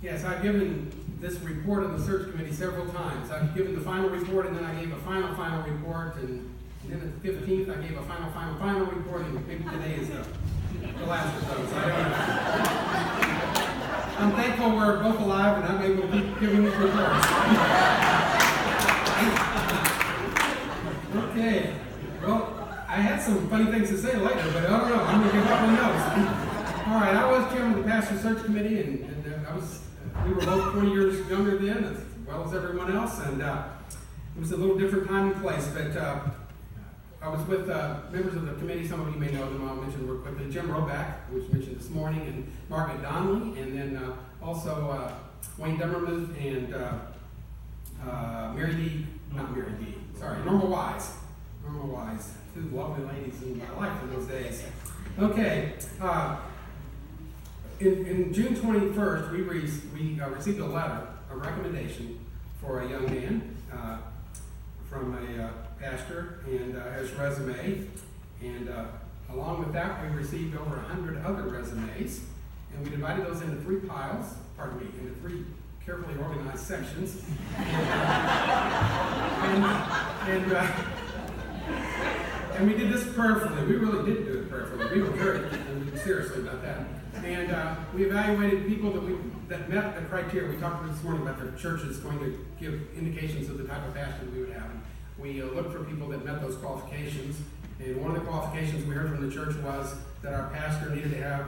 Yes, I've given this report of the search committee several times. I've given the final report, and then I gave a final report, and then at the 15th I gave a final report, and maybe today is the last of those. I don't know. I'm thankful we're both alive and I'm able to keep giving these reports. Okay. Well, I had some funny things to say later, but I don't know. I'm going to give up on those. All right, I was chairman of the pastor search committee, and we were both 20 years younger then, as well as everyone else, and it was a little different time and place, but I was with members of the committee. Some of you may know them. I'll mention real quickly. Jim Roback, who was mentioned this morning, and Margaret Donnelly, and then also Wayne Dummermuth and Norma Wise. Norma Wise, two lovely ladies in my life in those days. Okay. In June 21st, we received a letter, a recommendation for a young man from a pastor and his resume. And along with that, we received over 100 other resumes. And we divided those into three carefully organized sections. And we did this prayerfully. We really did do it prayerfully. We were very seriously about that. And we evaluated people that met the criteria. We talked this morning about the churches going to give indications of the type of pastor we would have. And we looked for people that met those qualifications. And one of the qualifications we heard from the church was that our pastor needed to have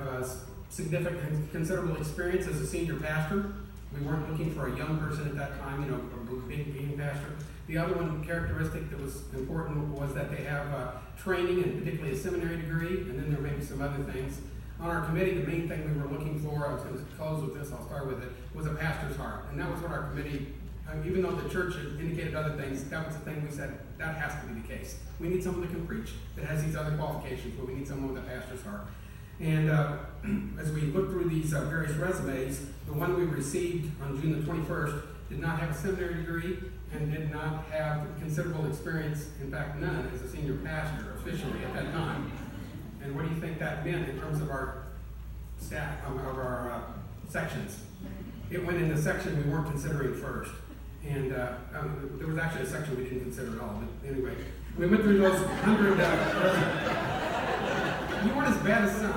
significant, considerable experience as a senior pastor. We weren't looking for a young person at that time, a being pastor. The other one characteristic that was important was that they have training, and particularly a seminary degree, and then there may be some other things. On our committee, the main thing we were looking for, I was going to close with this, I'll start with it, was a pastor's heart. And that was what our committee, even though the church had indicated other things, that was the thing we said, that has to be the case. We need someone that can preach, that has these other qualifications, but we need someone with a pastor's heart. And as we looked through these various resumes, the one we received on June the 21st did not have a seminary degree and did not have considerable experience, in fact none, as a senior pastor officially at that time. And what do you think that meant in terms of our staff, of our sections? It went in the section we weren't considering first. And there was actually a section we didn't consider at all. But anyway, we went through those 100. You weren't as bad as some.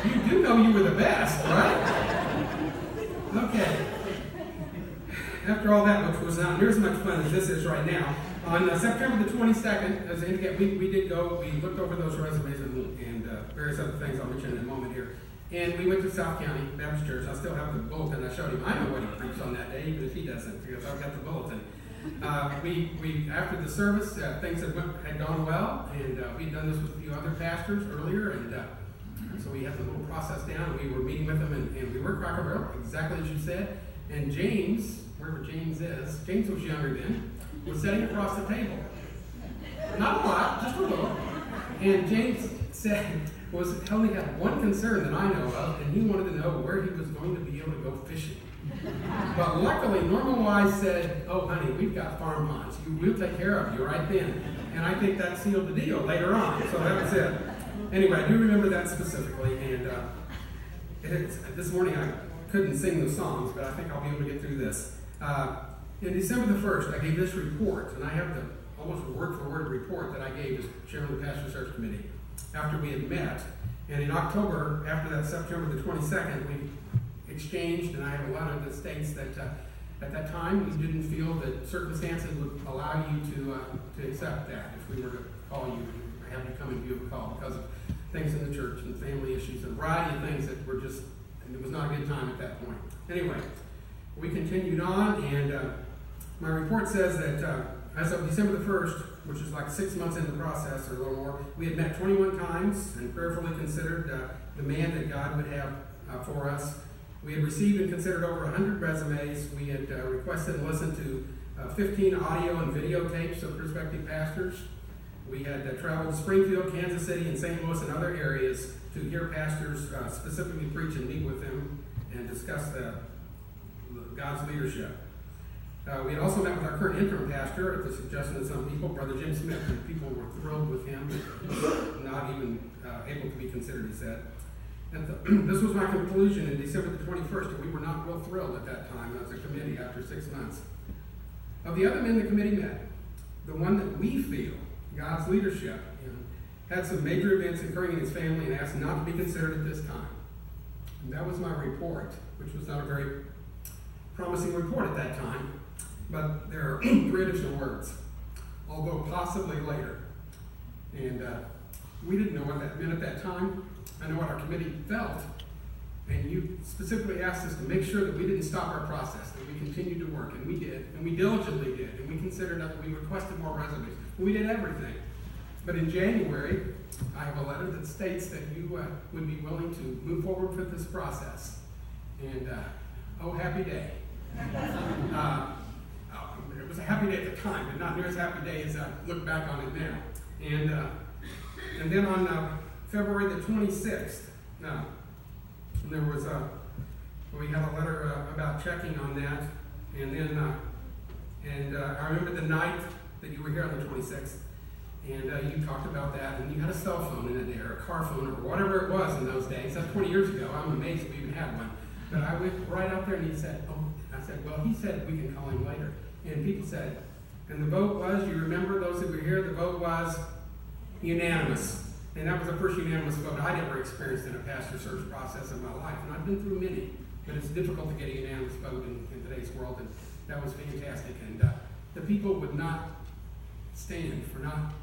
You do know you were the best, right? Okay. After all that, which was not near as much fun as this is right now, on September the 22nd, as I indicate, we did go, we looked over those resumes and various other things I'll mention in a moment here. And we went to South County Baptist Church. I still have the bulletin I showed him. I know what he preached on that day, even if he doesn't, because I've got the bulletin. We after the service, things had gone well, and we'd done this with a few other pastors earlier, and so we had the little process down. We were meeting with them, and we were Cracker Barrel, exactly as you said. And James, wherever James is, James was younger then, was sitting across the table. Not a lot, just a little. And James only had one concern that I know of, and he wanted to know where he was going to be able to go fishing. But luckily, Norma Wise said, "Oh, honey, we've got farm ponds. We'll take care of you right then." And I think that sealed the deal later on. So that was it. Anyway, I do remember that specifically. And this morning I couldn't sing the songs, but I think I'll be able to get through this. In December the 1st, I gave this report, and I have the almost word-for-word report that I gave as chairman of the pastor search committee after we had met. And in October, after that September the 22nd, we exchanged, and I have a lot of the states that at that time we didn't feel that circumstances would allow you to accept that if we were to call you or have you come and view a call because of things in the church and family issues and a variety of things that were just, and it was not a good time at that point. Anyway, we continued on, and my report says that as of December the 1st, which is like 6 months into the process or a little more, we had met 21 times and prayerfully considered the man that God would have for us. We had received and considered over 100 resumes. We had requested and listened to 15 audio and video tapes of prospective pastors. We had traveled to Springfield, Kansas City, and St. Louis and other areas to hear pastors specifically preach and meet with them and discuss God's leadership. We had also met with our current interim pastor at the suggestion of some people, Brother Jim Smith, and people were thrilled with him, not even able to be considered, he said. This was my conclusion in December the 21st, and we were not real thrilled at that time as a committee after 6 months. Of the other men the committee met, the one that we feel, God's leadership, had some major events occurring in his family and asked not to be considered at this time. And that was my report, which was not a very promising report at that time, but there are 3 additional words, although possibly later. And we didn't know what that meant at that time. I know what our committee felt. And you specifically asked us to make sure that we didn't stop our process, that we continued to work, and we did, and we diligently did, and we considered that we requested more resumes. We did everything. But in January, I have a letter that states that you would be willing to move forward with this process. And, oh, happy day. It was a happy day at the time, but not near as happy day as I look back on it now. And then on February the 26th, there was we had a letter about checking on that. And then, I remember the night that you were here on the 26th, and you talked about that, and you had a cell phone in it there, a car phone, or whatever it was in those days. That's 20 years ago. I'm amazed we even had one. But I went right out there, and he said, I said, well, he said we can call him later. And people said, and the vote was, you remember those that were here, the vote was unanimous. And that was the first unanimous vote I'd ever experienced in a pastor search process in my life. And I've been through many, but it's difficult to get a unanimous vote in today's world, and that was fantastic. And the people would not stand for not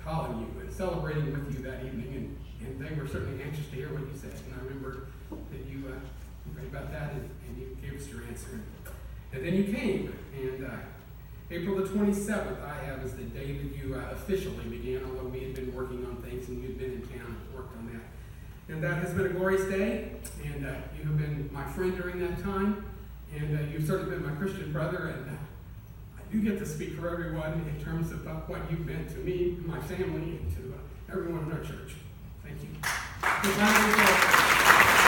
calling you and celebrating with you that evening, and they were certainly anxious to hear what you said. And I remember that you prayed about that, and you gave us your answer. And then you came, and April the 27th I have as the day that you officially began, although we had been working on things and you'd been in town and worked on that. And that has been a glorious day, and you have been my friend during that time, and you've certainly been my Christian brother, and I do get to speak for everyone in terms of what you've meant to me, my family, and to everyone in our church. Thank you.